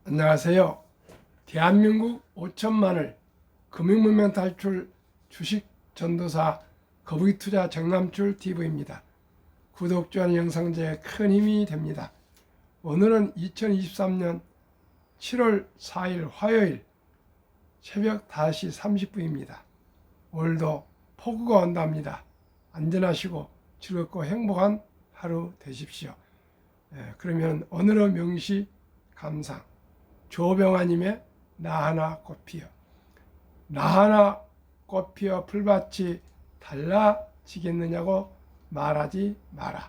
안녕하세요. 대한민국 5천만을 금융문명 탈출 주식 전도사 거북이투자 정남출 TV입니다. 구독, 좋아요 영상 제에 큰 힘이 됩니다. 오늘은 2023년 7월 4일 화요일 새벽 5시 30분입니다. 오늘도 폭우가 온답니다. 안전하시고 즐겁고 행복한 하루 되십시오. 그러면 오늘의 명시 감상 조병아님의 나하나 꽃피어. 나하나 꽃피어 풀밭이 달라지겠느냐고 말하지 마라.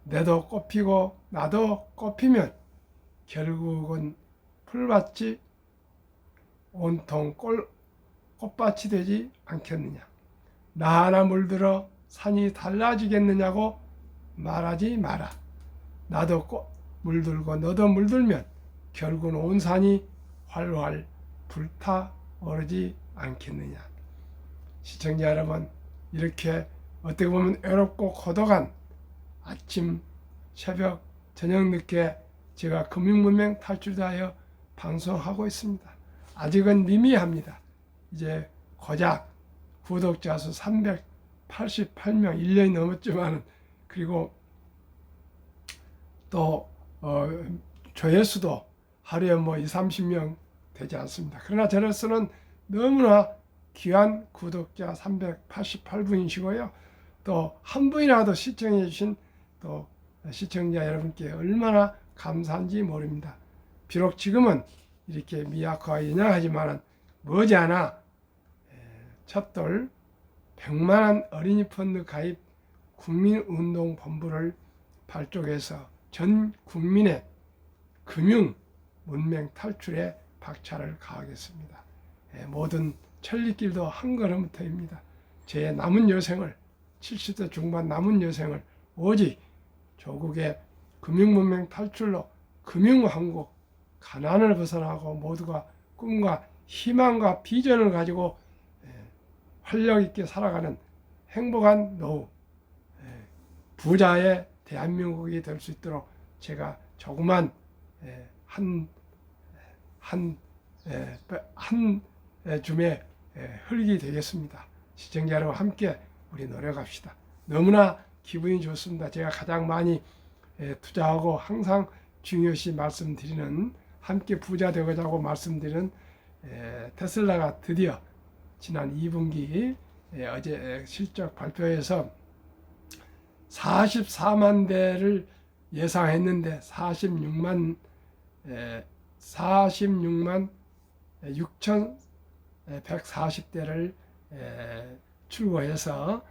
내도 꽃피고 나도 꽃피면 결국은 풀밭이 온통 꽃밭이 되지 않겠느냐. 나하나 물들어 산이 달라지겠느냐고 말하지 마라. 나도 물들고 너도 물들면 결국은 온 산이 활활 불타오르지 않겠느냐. 시청자 여러분, 이렇게 어떻게 보면 외롭고 고독한 아침, 새벽, 저녁 늦게 제가 금융문명 탈출하여 방송하고 있습니다. 아직은 미미합니다. 이제 고작 구독자 수 388명, 1년이 넘었지만, 그리고 또 조회수도 하루에 20-30명 되지 않습니다. 그러나 저로서는 너무나 귀한 구독자 388분이시고요. 또 한 분이라도 시청해 주신 또 시청자 여러분께 얼마나 감사한지 모릅니다. 비록 지금은 이렇게 미약하고 연약하지만 머지않아 첫돌 100만원 어린이 펀드 가입 국민운동본부를 발족해서 전 국민의 금융 문명 탈출에 박차를 가하겠습니다. 모든 천리길도 한 걸음부터입니다. 제 남은 여생을 70대 중반 남은 여생을 오직 조국의 금융 문명 탈출로 금융왕국 가난을 벗어나고 모두가 꿈과 희망과 비전을 가지고 활력 있게 살아가는 행복한 노후 부자의 대한민국이 될 수 있도록 제가 조그만 한 줌의 흙이 되겠습니다. 시청자 여러분 함께 우리 노력합시다. 너무나 기분이 좋습니다. 제가 가장 많이 투자하고 항상 중요시 말씀드리는 함께 부자 되고자 하고 말씀드리는 테슬라가 드디어 지난 2분기 어제 실적 발표에서 44만 대를 예상했는데 46만 6,140대를 출고해서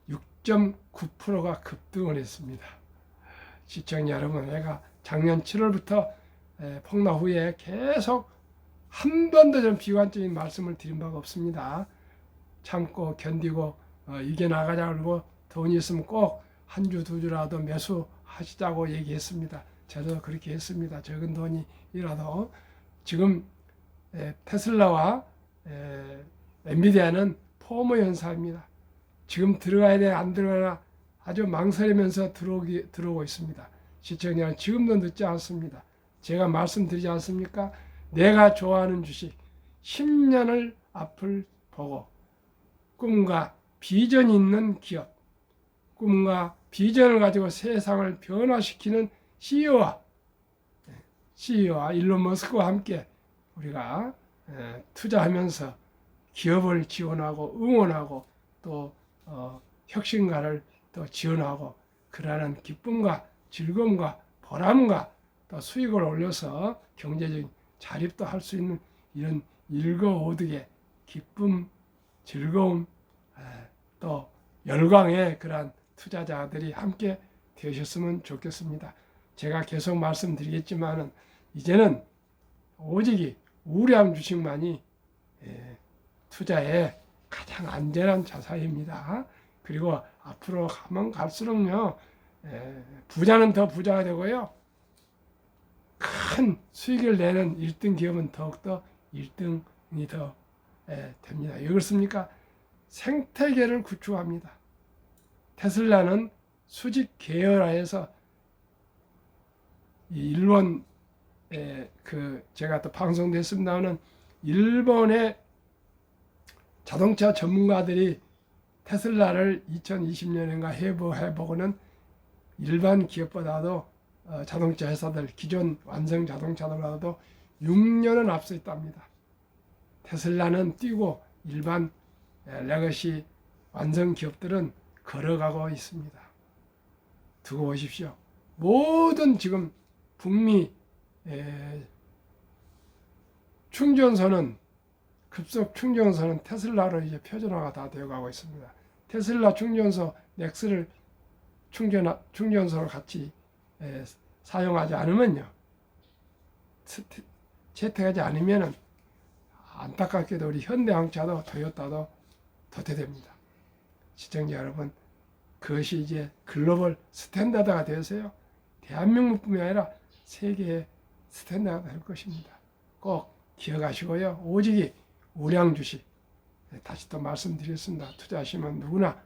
6.9%가 급등을 했습니다. 시청자 여러분, 내가 작년 7월부터 폭락 후에 계속 한 번도 좀 비관적인 말씀을 드린 바가 없습니다. 참고 견디고 이겨나가자고 돈이 있으면 꼭 한 주, 두 주라도 매수하시자고 얘기했습니다. 저도 그렇게 했습니다. 적은 돈이라도. 지금 테슬라와 엔비디아는 포모 현상입니다. 지금 들어가야 돼, 안 들어가나 아주 망설이면서 들어오고 있습니다. 시청자는 지금도 늦지 않습니다. 제가 말씀드리지 않습니까? 내가 좋아하는 주식 10년을 앞을 보고 꿈과 비전이 있는 기업, 꿈과 비전을 가지고 세상을 변화시키는 CEO와 일론 머스크와 함께 우리가 투자하면서 기업을 지원하고 응원하고 또 혁신가를 또 지원하고 그러한 기쁨과 즐거움과 보람과 또 수익을 올려서 경제적인 자립도 할 수 있는 이런 일거오득의 기쁨, 즐거움, 또 열광의 그러한 투자자들이 함께 되셨으면 좋겠습니다. 제가 계속 말씀드리겠지만 이제는 오직 우량한 주식만이 투자에 가장 안전한 자산입니다. 그리고 앞으로 가면 갈수록요, 부자는 더 부자가 되고요, 큰 수익을 내는 1등 기업은 더욱더 1등이 더 됩니다. 왜 그렇습니까? 생태계를 구축합니다. 테슬라는 수직 계열화해서 이 일본 제가 또 방송됐습니다는 일본의 자동차 전문가들이 테슬라를 2020년인가 해보고는 일반 기업보다도 자동차 회사들, 기존 완성 자동차들보다도 6년은 앞서 있답니다. 테슬라는 뛰고 일반 레거시 완성 기업들은 걸어가고 있습니다. 두고 보십시오. 모든 지금 북미 충전소는 급속 충전소는 테슬라로 이제 표준화가 다 되어가고 있습니다. 테슬라 충전소 넥스를 충전소를 같이 사용하지 않으면요, 채택하지 않으면은 안타깝게도 우리 현대항차도 토요타도 도태됩니다. 시청자 여러분, 그것이 이제 글로벌 스탠다드가 되어서요, 대한민국뿐만 아니라 세계의 스탠다드가 될 것입니다. 꼭 기억하시고요. 오직이 우량 주식, 다시 또 말씀드렸습니다. 투자하시면 누구나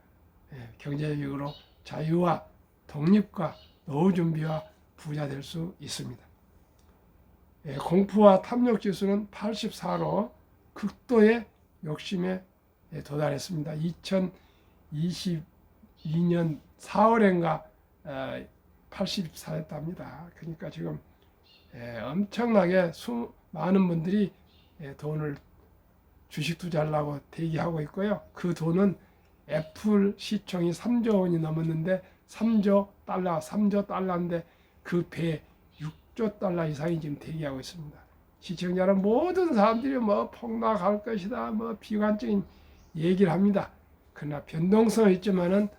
경제적으로 자유와 독립과 노후 준비와 부자 될 수 있습니다. 공포와 탐욕 지수는 84로 극도의 욕심에 도달했습니다. 2022년 4월인가 84였답니다. 그러니까 지금 엄청나게 많은 분들이 돈을 주식 투자하려고 대기하고 있고요. 그 돈은 애플 시총이 3조 원이 넘었는데 3조 달러인데 그 배 6조 달러 이상이 지금 대기하고 있습니다. 시청자는 모든 사람들이 뭐 폭락할 것이다, 뭐 비관적인 얘기를 합니다. 그러나 변동성은 있지만은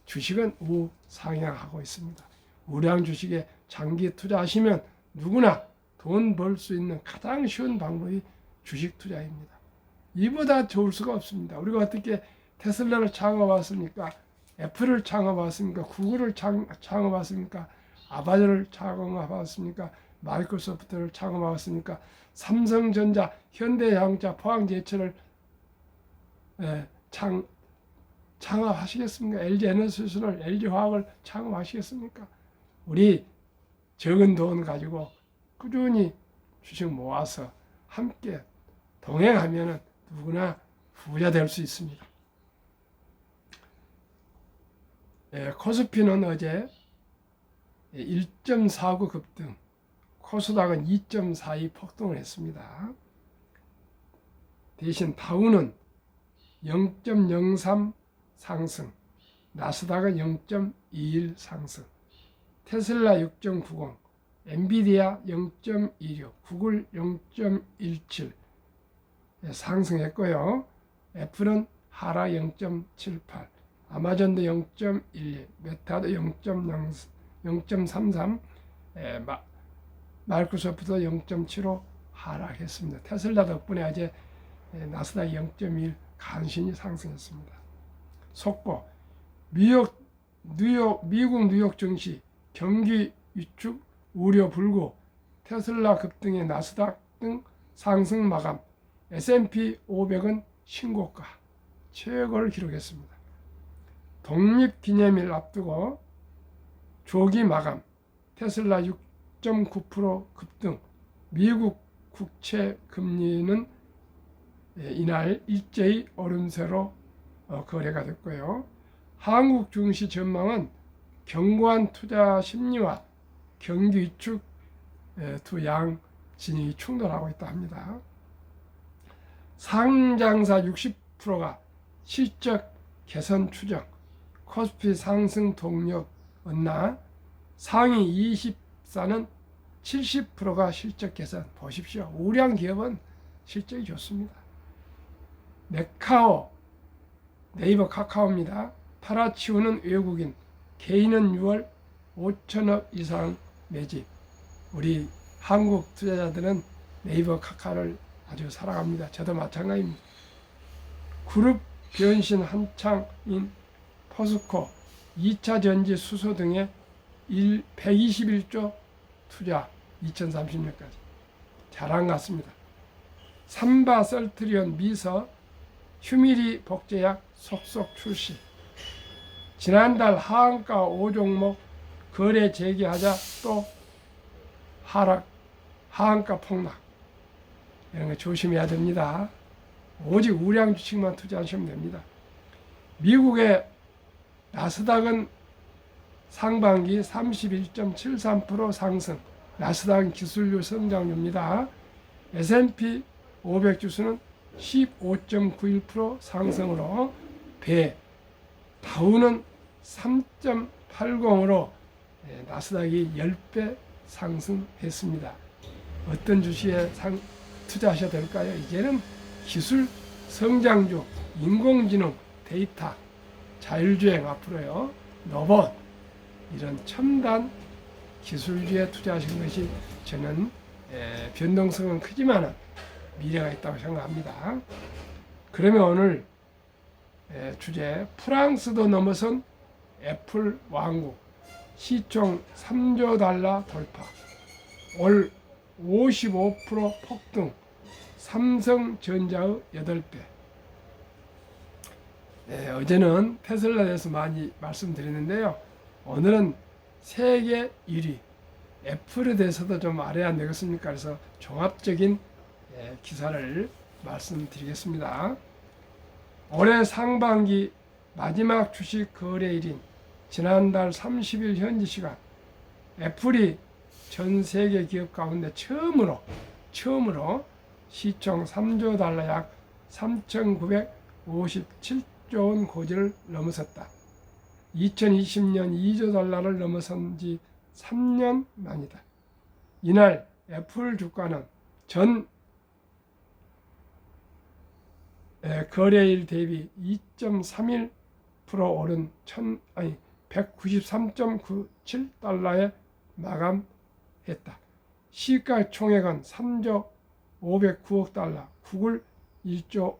주식은 우상향하고 있습니다. 우량 주식에 장기 투자하시면 누구나 돈 벌 수 있는 가장 쉬운 방법이 주식 투자입니다. 이보다 좋을 수가 없습니다. 우리가 어떻게 테슬라를 창업했습니까? 애플을 창업했습니까? 구글을 창업했습니까? 아바조를 창업했습니까? 마이크로소프트를 창업했습니까? 삼성전자, 현대자동차, 포항제철을 창업하시겠습니까? LG에너지솔루션을, LG화학을 창업하시겠습니까? 우리 적은 돈 가지고 꾸준히 주식 모아서 함께 동행하면 누구나 부자 될 수 있습니다. 코스피는 어제 1.49 급등, 코스닥은 2.42 폭등을 했습니다. 대신 다우는 0.03 상승, 나스닥은 0.21 상승, 테슬라 6.90, 엔비디아 0.26, 구글 0.17 상승했고요. 애플은 하락 0.78, 아마존도 0.12, 메타도 0.33, 마이크로소프트도 0.75 하락했습니다. 테슬라 덕분에 어제 나스닥 0.1 간신히 상승했습니다. 속보, 미국 뉴욕 증시 경기 위축 우려 불구, 테슬라 급등의 나스닥 등 상승 마감, S&P 500은 신고가 최고를 기록했습니다. 독립기념일 앞두고 조기 마감, 테슬라 6.9% 급등, 미국 국채 금리는 이날 일제히 오름세로 거래가 됐고요. 한국 증시 전망은 견고한 투자 심리와 경기 위축 두 양 진영이 충돌하고 있다 합니다. 상장사 60%가 실적 개선 추정, 코스피 상승 동력 언나, 상위 24는 70%가 실적 개선. 보십시오. 우량 기업은 실적이 좋습니다. 네카오, 네이버 카카오입니다. 팔아치우는 외국인, 개인은 6월 5천억 이상 매집. 우리 한국 투자자들은 네이버 카카오를 아주 사랑합니다. 저도 마찬가지입니다. 그룹 변신 한창인 포스코, 2차 전지 수소 등에 121조 투자 2030년까지 잘한 것 같습니다. 삼바설트리온 미서 휴미리 복제약 속속 출시. 지난달 하한가 5종목 거래 재개하자 또 하한가 폭락 이런 거 조심해야 됩니다. 오직 우량 주식만 투자하시면 됩니다. 미국의 나스닥은 상반기 31.73% 상승, 나스닥은 기술주 성장주입니다. S&P 500 지수는 15.91% 상승으로 다우는 3.80으로 나스닥이 10배 상승했습니다. 어떤 주식에 투자하셔야 될까요? 이제는 기술 성장주, 인공지능, 데이터, 자율주행 앞으로요, 로봇 이런 첨단 기술주에 투자하시는 것이 저는 변동성은 크지만 미래가 있다고 생각합니다. 그러면 오늘 주제 프랑스도 넘어선 애플 왕국 시총 3조 달러 돌파 올 55% 폭등 삼성전자의 8배. 어제는 테슬라에 대해서 많이 말씀드렸는데요. 오늘은 세계 1위 애플에 대해서도 좀 알아야 안 되겠습니까? 그래서 종합적인 기사를 말씀드리겠습니다. 올해 상반기 마지막 주식 거래일인 지난달 30일 현지 시간 애플이 전 세계 기업 가운데 처음으로 시총 3조 달러 약 3,957조 원 고지를 넘어섰다. 2020년 2조 달러를 넘어선 지 3년 만이다. 이날 애플 주가는 전 거래일 대비 2.31% 오른 193.97달러에 마감했다. 시가총액은 3조 509억 달러, 구글 1조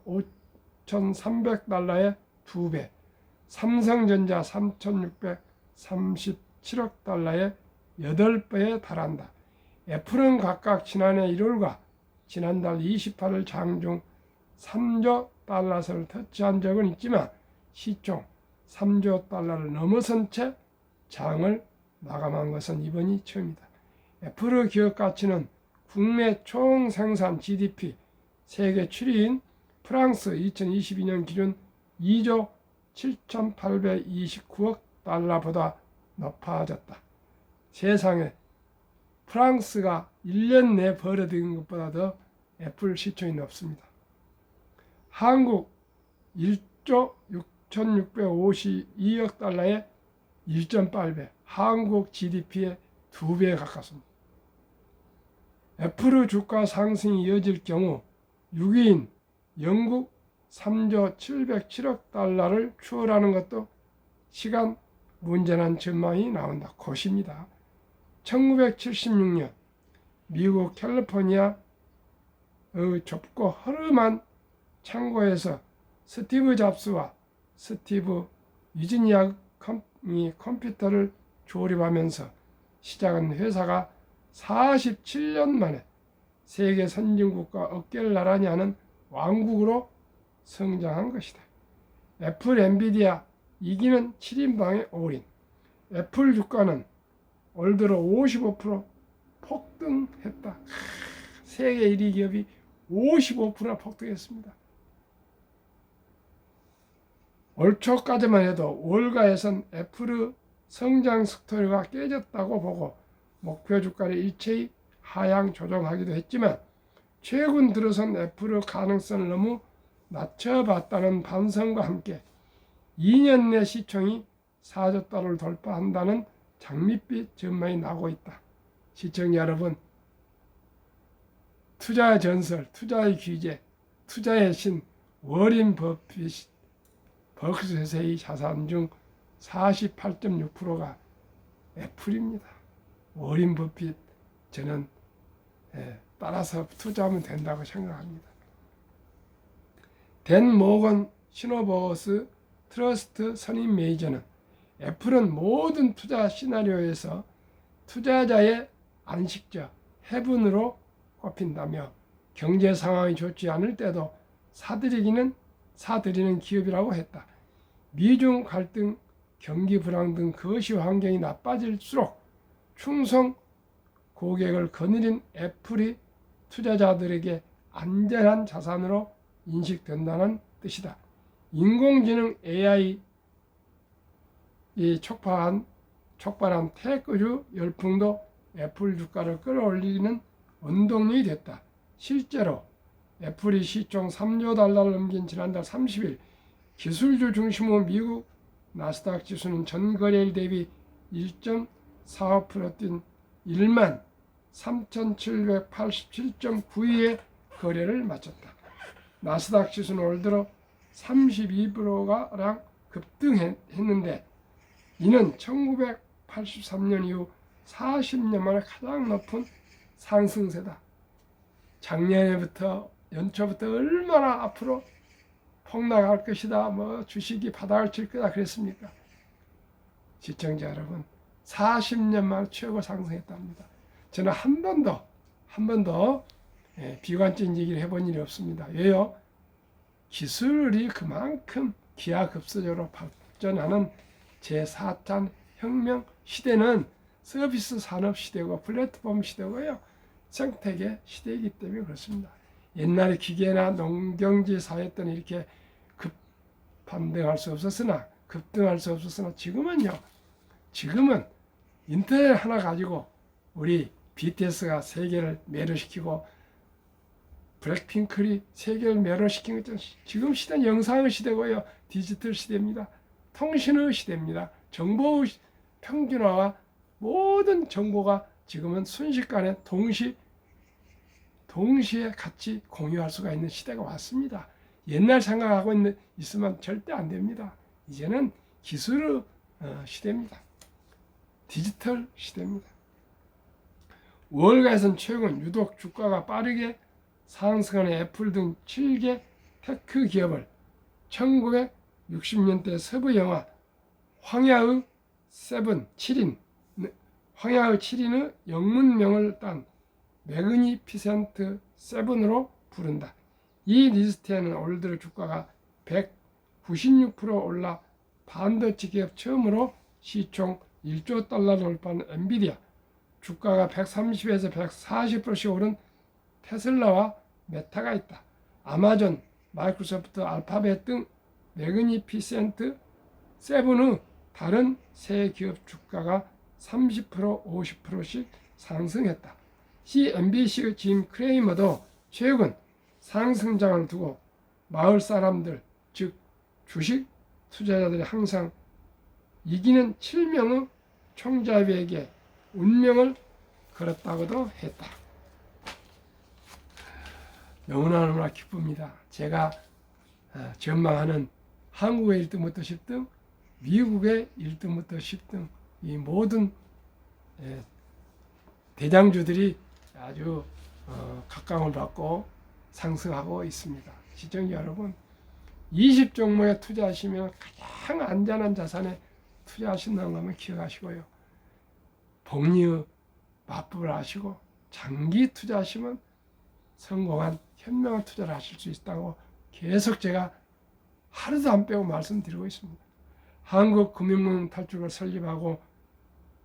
5,300달러의 2배, 삼성전자 3,637억 달러의 8배에 달한다. 애플은 각각 지난해 1월과 지난달 28일 장중 3조 달러를 터치한 적은 있지만 시총 3조 달러를 넘어선 채 장을 마감한 것은 이번이 처음이다. 애플의 기업 가치는 국내 총 생산 GDP 세계 7위인 프랑스 2022년 기준 2조 7,829억 달러보다 높아졌다. 세상에 프랑스가 1년 내 벌어들인 것보다 더 애플 시총이 높습니다. 한국 1조 6,652억 달러의 1.8배, 한국 GDP의 2배에 가깝습니다. 애플의 주가 상승이 이어질 경우 6위인 영국 3조 707억 달러를 추월하는 것도 시간 문제란 전망이 나온다. 것입니다. 1976년 미국 캘리포니아의 좁고 허름한 창고에서 스티브 잡스와 스티브 위즈니악이 컴퓨터를 조립하면서 시작한 회사가 47년 만에 세계 선진국과 어깨를 나란히 하는 왕국으로 성장한 것이다. 애플, 엔비디아 이기는 7인방의 올인. 애플 주가는 올 들어 55% 폭등했다. 세계 1위 기업이 55%나 폭등했습니다. 올 초까지만 해도 월가에선 애플의 성장 스토리가 깨졌다고 보고 목표 주가를 일체히 하향 조정하기도 했지만 최근 들어선 애플의 가능성을 너무 낮춰봤다는 반성과 함께 2년 내 시총이 4조 달러를 돌파한다는 장밋빛 전망이 나오고 있다. 시청자 여러분, 투자의 전설, 투자의 귀재, 투자의 신 워린 버핏 버크셔의 자산 중 48.6%가 애플입니다. 워린 버핏 저는 따라서 투자하면 된다고 생각합니다. 댄 모건 시노버스 트러스트 선임 매니저는 애플은 모든 투자 시나리오에서 투자자의 안식처, 해븐으로 꼽힌다며 경제 상황이 좋지 않을 때도 사들이는 기업이라고 했다. 미중 갈등, 경기 불황 등 거시 환경이 나빠질수록 충성 고객을 거느린 애플이 투자자들에게 안전한 자산으로 인식된다는 뜻이다. 인공지능 AI이 촉발한 테크주 열풍도 애플 주가를 끌어올리는 원동력이 됐다. 실제로 애플이 시총 3조 달러를 넘긴 지난달 30일 기술주 중심의 미국 나스닥 지수는 전 거래일 대비 1.45% 뛴 1만 3,787.92의 거래를 마쳤다. 나스닥 지수는 올 들어 32%가량 급등했는데 이는 1983년 이후 40년 만에 가장 높은 상승세다. 작년부터 연초부터 얼마나 앞으로 폭락할 것이다, 주식이 바닥을 칠 거다 그랬습니까? 시청자 여러분, 40년 만에 최고 상승했답니다. 저는 한 번도 비관적인 얘기를 해본 일이 없습니다. 왜요? 기술이 그만큼 기하급수적으로 발전하는 제4차 혁명 시대는 서비스 산업 시대고 플랫폼 시대고요. 생태계 시대이기 때문에 그렇습니다. 옛날에 기계나 농경지 사회 때는 이렇게 급등할 수 없었으나 지금은 인터넷 하나 가지고 우리 BTS가 세계를 매료시키고 블랙핑크이 세계를 매료시킨 것처럼 지금 시대는 영상의 시대고요. 디지털 시대입니다. 통신의 시대입니다. 정보의 평준화와 모든 정보가 지금은 순식간에 동시에 같이 공유할 수가 있는 시대가 왔습니다. 옛날 생각하고 있으면 절대 안 됩니다. 이제는 기술의 시대입니다. 디지털 시대입니다. 월가에서는 최근 유독 주가가 빠르게 상승하는 애플 등 7개 테크 기업을 1960년대 서부 영화 황야의 7인의 영문명을 딴 매그니피센트 7으로 부른다. 이 리스트에는 올 들어 주가가 196% 올라 반도체 기업 처음으로 시총 1조 달러 돌파한 엔비디아, 주가가 130에서 140%씩 오른 테슬라와 메타가 있다. 아마존, 마이크로소프트, 알파벳 등 매그니피센트 7의 다른 세 기업 주가가 30%, 50%씩 상승했다. CNBC의 짐 크레이머도 최근 상승장을 두고 마을 사람들, 즉 주식 투자자들이 항상 이기는 7명의 총잡이에게 운명을 걸었다고도 했다. 너무나 기쁩니다. 제가 전망하는 한국의 1등부터 10등, 미국의 1등부터 10등 이 모든 대장주들이 아주 각광을 받고 상승하고 있습니다. 시청자 여러분, 20종목에 투자하시면 가장 안전한 자산에 투자하신다는 것만 기억하시고요. 복리의 맞법을 아시고 장기 투자하시면 성공한 현명한 투자를 하실 수 있다고 계속 제가 하루도 안 빼고 말씀드리고 있습니다. 한국금융문 탈출을 설립하고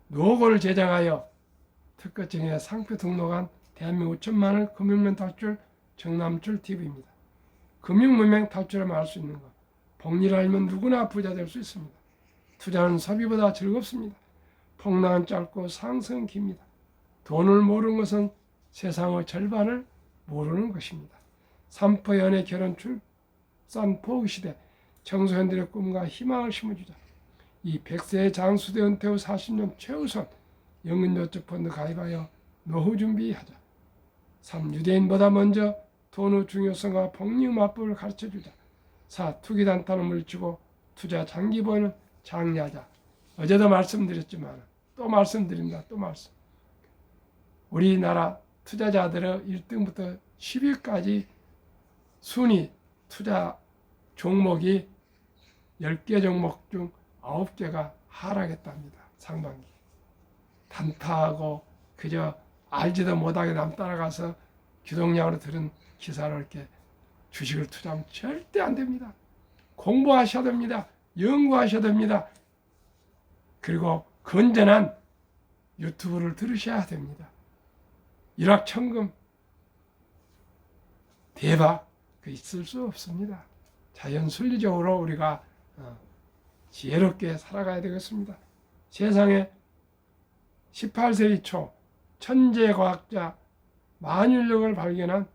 노고를 제작하여 특허청에 상표 등록한 대한민국 5천만을 금융문 탈출 정남출 TV입니다. 금융문명 탈출을 말할 수 있는 것. 복리를 알면 누구나 부자 될 수 있습니다. 투자는 소비보다 즐겁습니다. 폭락은 짧고 상승은 깁니다. 돈을 모르는 것은 세상의 절반을 모르는 것입니다. 산포 연애 결혼 출산 포기 시대 청소년들의 꿈과 희망을 심어주자. 이 100세의 장수대 은퇴 후 40년 최우선 연금저축펀드 가입하여 노후 준비하자. 3. 유대인보다 먼저 돈의 중요성과 복리의 맞법을 가르쳐주자. 4. 투기단타는 물리치고 투자 장기 보이는 장려하자. 어제도 말씀드렸지만 또 말씀드립니다. 또 말씀. 우리나라 투자자들의 1등부터 10위까지 순위 투자 종목이 10개 종목 중 9개가 하락했답니다. 상반기. 단타하고 그저 알지도 못하게 남 따라가서 기동량으로 들은 기사를 이렇게 주식을 투자하면 절대 안 됩니다. 공부하셔야 됩니다. 연구하셔야 됩니다. 그리고 건전한 유튜브를 들으셔야 됩니다. 일확천금 대박 있을 수 없습니다. 자연 순리적으로 우리가 지혜롭게 살아가야 되겠습니다. 세상에 18세기 초 천재과학자 만율력을 발견한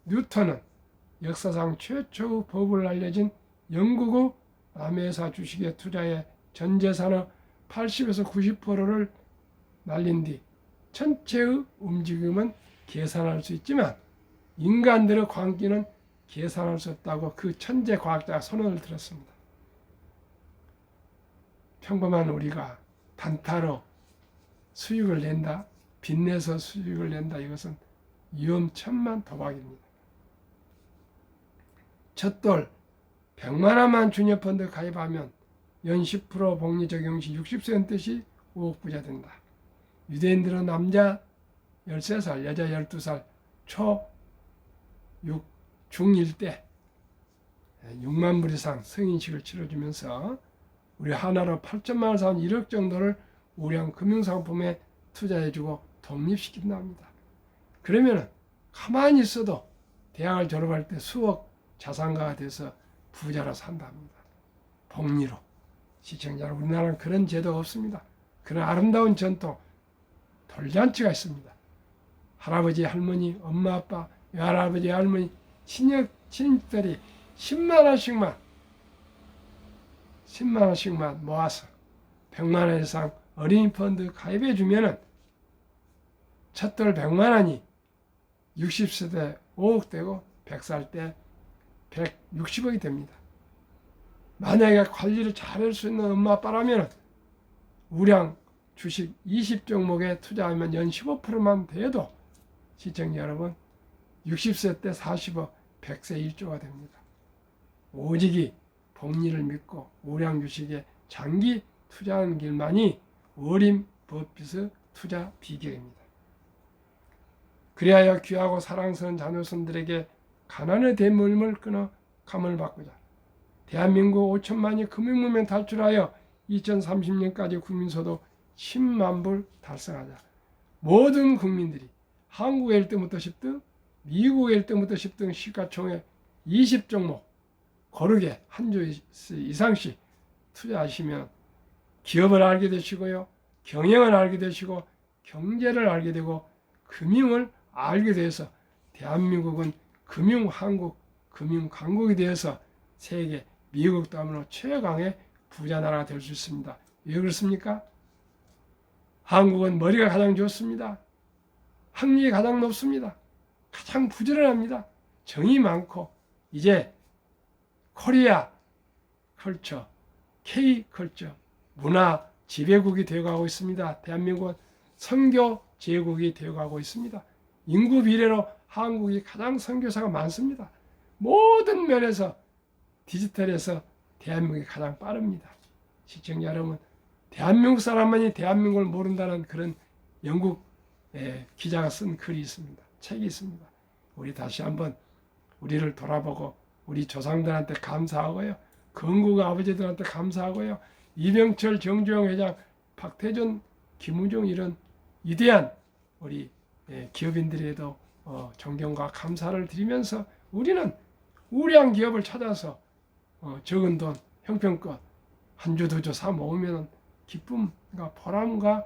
뉴턴은 역사상 최초의 법을 알려진 영국의 남해사 주식에 투자해 전 재산의 80에서 90%를 날린 뒤 전체의 움직임은 계산할 수 있지만 인간들의 광기는 계산할 수 없다고 그 천재 과학자가 선언을 들었습니다. 평범한 우리가 단타로 수익을 낸다, 빚내서 수익을 낸다, 이것은 위험천만 도박입니다. 첫돌 100만 원만 주녀펀드 가입하면 연 10% 복리 적용 시 60세는 뜻이 5억 부자 된다. 유대인들은 남자 13살, 여자 12살, 중1 때 6만 불 이상 성인식을 치러주면서 우리 하나로 8천만 원 사온 1억 정도를 우량 금융상품에 투자해주고 독립시킨다 합니다. 그러면 가만히 있어도 대학을 졸업할 때 수억 자산가가 돼서 부자로 산다 합니다. 복리로. 시청자 여러분, 우리나라는 그런 제도가 없습니다. 그런 아름다운 전통, 돌잔치가 있습니다. 할아버지, 할머니, 엄마, 아빠, 외할아버지, 할머니, 친인들이 10만 원씩만 모아서 100만 원 이상 어린이 펀드 가입해 주면은 첫돌 100만 원이 60세 때 5억 되고 100살 때 160억이 됩니다. 만약에 관리를 잘할 수 있는 엄마 아빠라면 우량 주식 20종목에 투자하면 연 15%만 돼도 시청자 여러분 60세 때 40억, 100세 1조가 됩니다. 오직이 복리를 믿고 우량 주식에 장기 투자하는 길만이 어린 버핏의 투자 비결입니다. 그리하여 귀하고 사랑스러운 자녀손들에게 가난의 대물림을 끊어 감을 바꾸자. 대한민국 5천만이 금융무명 탈출하여 2030년까지 국민소득 10만 불 달성하자. 모든 국민들이 한국의 1등부터 10등, 미국의 1등부터 10등 시가총액 20종목 고르게 한 주 이상씩 투자하시면 기업을 알게 되시고요, 경영을 알게 되시고 경제를 알게 되고 금융을 알게 돼서 대한민국은 금융한국, 금융강국이 되어서 세계 미국 다음으로 최강의 부자 나라가 될 수 있습니다. 왜 그렇습니까? 한국은 머리가 가장 좋습니다. 학력이 가장 높습니다. 가장 부지런합니다. 정이 많고 이제 코리아 컬처, K 컬처, 문화 지배국이 되어가고 있습니다. 대한민국은 선교 제국이 되어가고 있습니다. 인구 비례로 한국이 가장 선교사가 많습니다. 모든 면에서 디지털에서 대한민국이 가장 빠릅니다. 시청자 여러분, 대한민국 사람만이 대한민국을 모른다는 그런 영국 기자가 쓴 글이 있습니다. 책이 있습니다. 우리 다시 한번 우리를 돌아보고 우리 조상들한테 감사하고요. 건국 아버지들한테 감사하고요. 이병철, 정주영 회장, 박태준, 김우중 이런 위대한 우리 기업인들에도 존경과 감사를 드리면서 우리는 우량 기업을 찾아서 적은 돈 형편껏 한 주 두 주 사 모으면 기쁨과 보람과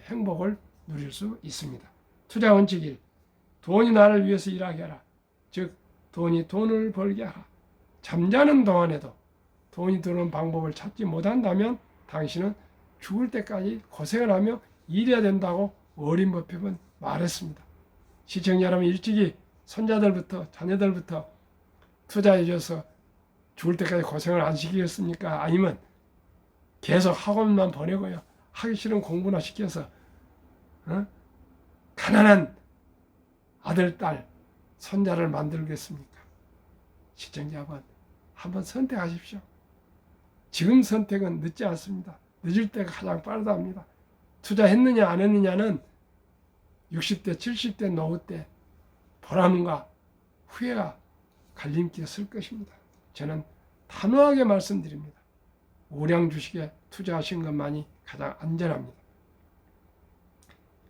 행복을 누릴 수 있습니다. 투자 원칙 1. 돈이 나를 위해서 일하게 하라. 즉 돈이 돈을 벌게 하라. 잠자는 동안에도 돈이 들어오는 방법을 찾지 못한다면 당신은 죽을 때까지 고생을 하며 일해야 된다고 워린 버핏은 말했습니다. 시청자 여러분, 일찍이 손자들부터 자녀들부터 투자해줘서 죽을 때까지 고생을 안 시키겠습니까? 아니면 계속 학원만 보내고요, 하기 싫은 공부나 시켜서 가난한 아들, 딸, 손자를 만들겠습니까? 시청자 여러분, 한번 선택하십시오. 지금 선택은 늦지 않습니다. 늦을 때가 가장 빠르다 합니다. 투자했느냐 안 했느냐는 60대, 70대 노후 때 보람과 후회가 갈림길에 쓸 것입니다. 저는 단호하게 말씀드립니다. 우량 주식에 투자하신 것만이 가장 안전합니다.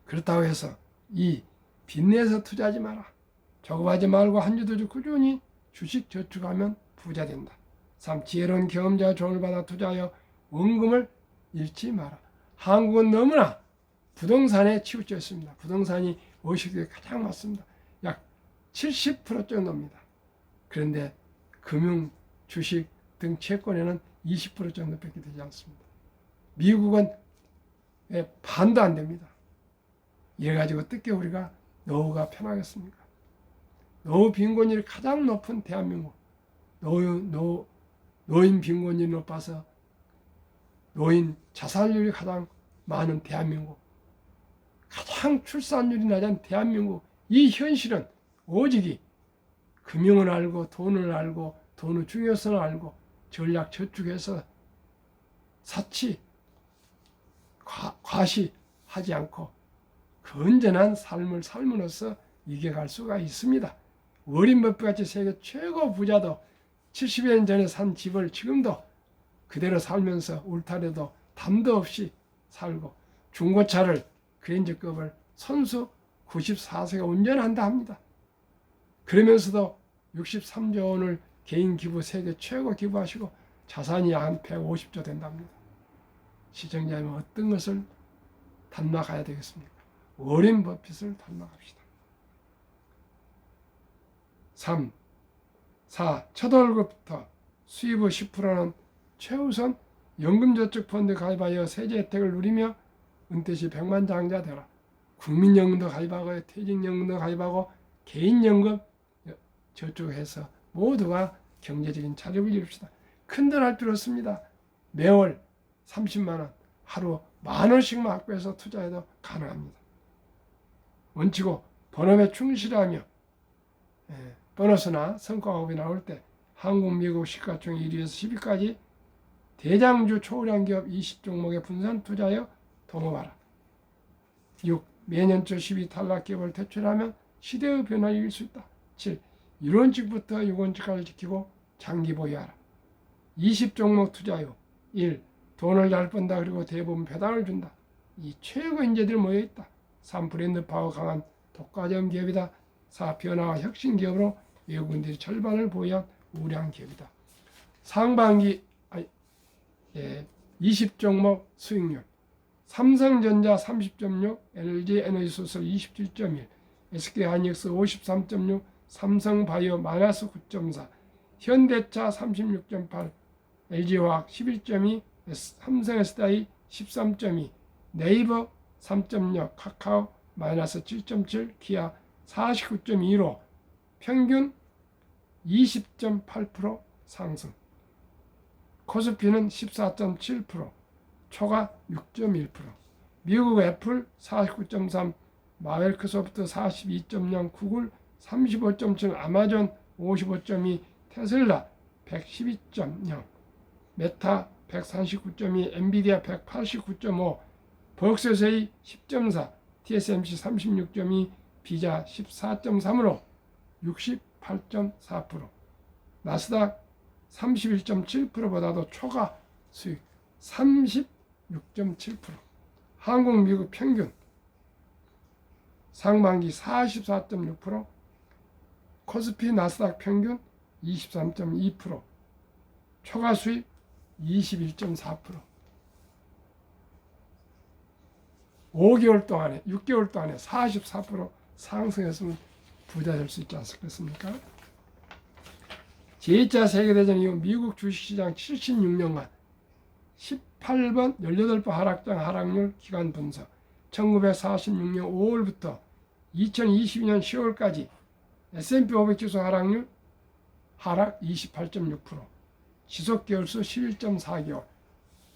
그렇다고 해서 이 빚내서 투자하지 마라. 저급하지 말고 한 주도 주 꾸준히 주식 저축하면 부자 된다. 3. 지혜로운 경험자의 조언을 받아 투자하여 원금을 잃지 마라. 한국은 너무나 부동산에 치우쳐 있습니다. 부동산이 의식에 가장 많습니다. 약 70% 정도입니다. 그런데 금융, 주식 등 채권에는 20% 정도밖에 되지 않습니다. 미국은 반도 안 됩니다. 이래 가지고 어떻게 우리가 노후가 편하겠습니까? 노후 빈곤율이 가장 높은 대한민국, 노인 빈곤율이 높아서 노인 자살률이 가장 많은 대한민국, 가장 출산율이 낮은 대한민국, 이 현실은 오직이 금융을 알고 돈을 알고 돈의 중요성을 알고 전략 저축해서 사치, 과시하지 않고 건전한 삶을 삶으로써 이겨갈 수가 있습니다. 워린 버핏같이 세계 최고 부자도 70여 년 전에 산 집을 지금도 그대로 살면서 울타리도 담도 없이 살고, 중고차를 그랜저급을 선수 94세가 운전한다 합니다. 그러면서도 63조 원을 개인 기부 세계 최고 기부하시고 자산이 한 150조 된답니다. 시청자님, 어떤 것을 닮아가야 되겠습니까? 워린 버핏을 닮아갑시다. 3. 4. 첫 월급부터 수입의 10%는 최우선 연금저축펀드 가입하여 세제 혜택을 누리며 은퇴 시 백만장자 되라. 국민연금도 가입하고 퇴직연금도 가입하고 개인연금 저축해서 모두가 경제적인 자립을 이룹시다. 큰돈 할 필요 없습니다. 매월 30만 원, 하루 10,000원씩만 확보해서 투자해도 가능합니다. 원칙고 본업에 충실하며 보너스나 성과급이 나올 때 한국, 미국 시가총 1위에서 10위까지 대장주 초우량 기업 20종목에 분산 투자하여 동업하라. 6. 매년초 10위 탈락 기업을 퇴출하면 시대의 변화를 이길 수 있다. 7. 1원칙부터 6원칙까지 지키고 장기 보유하라. 20종목 투자요. 1. 돈을 잘 번다. 그리고 대부분 배당을 준다. 이 최고 인재들이 모여있다. 3. 브랜드 파워 강한 독과점 기업이다. 4. 변화와 혁신 기업으로 외국인들이 절반을 보유한 우량 기업이다. 상반기 20종목 수익률. 삼성전자 30.6, LG에너지소설 27.1, SK하이닉스 53.6, 삼성바이오 마이너스 9.4, 현대차 36.8, LG화학 11.2, 삼성SDI 13.2, 네이버 3.6, 카카오 마이너스 7.7, 기아 49.2로 평균 20.8% 상승. 코스피는 14.7%, 초가 6.1%, 미국 애플 49.3, 마이크로소프트 42.0, 구글 35.7, 아마존 55.2, 테슬라 112.0, 메타 139.2, 엔비디아 189.5, 버크셔세이 10.4, TSMC 36.2, 비자 14.3으로 68.4%, 나스닥 31.7%보다도 초과 수익 36.7%, 한국, 미국 평균 상반기 44.6%, 코스피 나스닥 평균 23.2%, 초과 수익 21.4%. 5개월 동안에, 6개월 동안에 44% 상승했으면 부자 될 수 있지 않겠습니까? 제2차 세계대전 이후 미국 주식시장 76년간 18번 18번 하락장 하락률 기간 분석. 1946년 5월부터 2022년 10월까지 S&P 500 지수 하락률 하락 28.6%, 지속 개월수 11.4개월,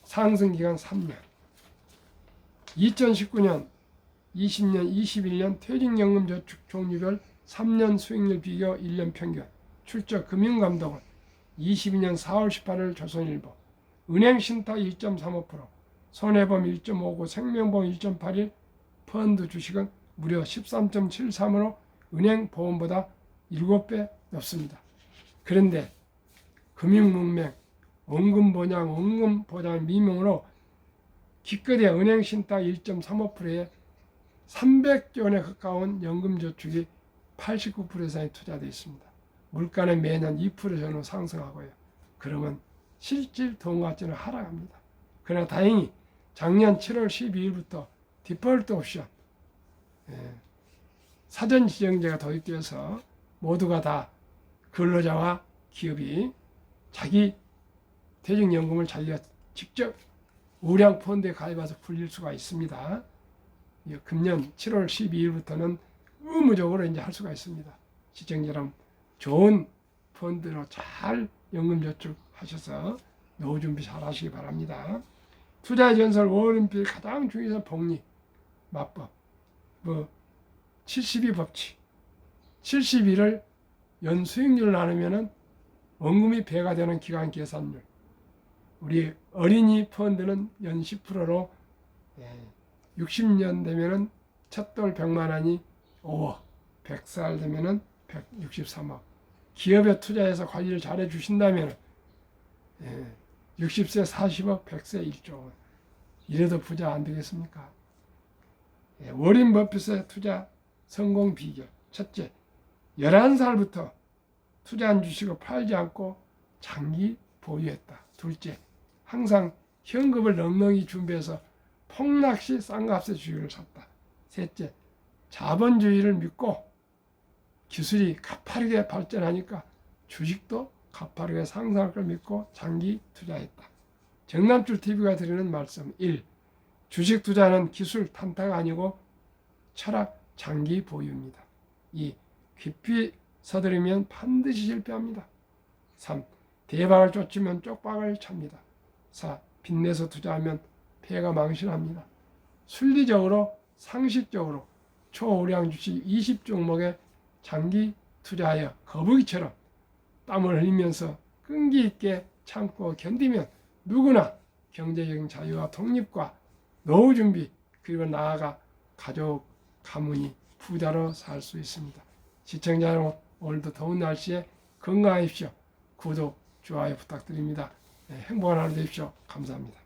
상승 기간 3년. 2019년, 20년, 21년 퇴직연금 저축 종류별 3년 수익률 비교 1년 평균. 출처 금융감독원 22년 4월 18일 조선일보. 은행신탁 1.35%, 손해보험 1.59, 생명보험 1.81, 펀드 주식은 무려 13.73으로 은행보험보다 7배 높습니다. 그런데 금융문맹, 원금보장, 원금보장 미명으로 기껏해 은행신탁 1.35%에 300조 원에 가까운 연금저축이 89% 이상이 투자되어 있습니다. 물가는 매년 2% 전후 상승하고요. 그러면 실질 돈 가치는 하락합니다. 그러나 다행히 작년 7월 12일부터 디폴트 옵션, 사전 지정제가 도입되어서 모두가 다 근로자와 기업이 자기 퇴직연금을 자기가 직접 우량 펀드에 가입해서 불릴 수가 있습니다. 금년 7월 12일부터는 의무적으로 이제 할 수가 있습니다. 시청자님 좋은 펀드로 잘 연금저축 하셔서 노후 준비 잘 하시기 바랍니다. 투자의 전설 워렌 버핏 가장 중요한 복리 맞법 72 법칙 71을 연수익률 나누면은 원금이 배가 되는 기간 계산율. 우리 어린이 펀드는 연 10%로 60년 되면은 첫돌 100만 원이 5억, 100살 되면은 163억. 기업에 투자해서 관리를 잘해 주신다면 60세 40억, 100세 1조 원. 이래도 부자 안 되겠습니까? 워렌 버핏의 투자 성공 비결. 첫째, 11살부터 투자한 주식을 팔지 않고 장기 보유했다. 둘째, 항상 현금을 넉넉히 준비해서 폭락시 싼 값에 주식을 샀다. 셋째, 자본주의를 믿고 기술이 가파르게 발전하니까 주식도 가파르게 상승할 걸 믿고 장기 투자했다. 정남줄 TV가 드리는 말씀 1. 주식 투자는 기술 탄타가 아니고 철학 장기 보유입니다. 2. 깊이 서두르면 반드시 실패합니다. 3. 대박을 쫓으면 쪽박을 찹니다. 4. 빚내서 투자하면 폐가 망신합니다. 순리적으로 상식적으로 초우량 주식 20종목에 장기 투자하여 거북이처럼 땀을 흘리면서 끈기 있게 참고 견디면 누구나 경제적인 자유와 독립과 노후 준비 그리고 나아가 가족, 가문이 부자로 살 수 있습니다. 시청자 여러분, 오늘도 더운 날씨에 건강하십시오. 구독, 좋아요 부탁드립니다. 행복한 하루 되십시오. 감사합니다.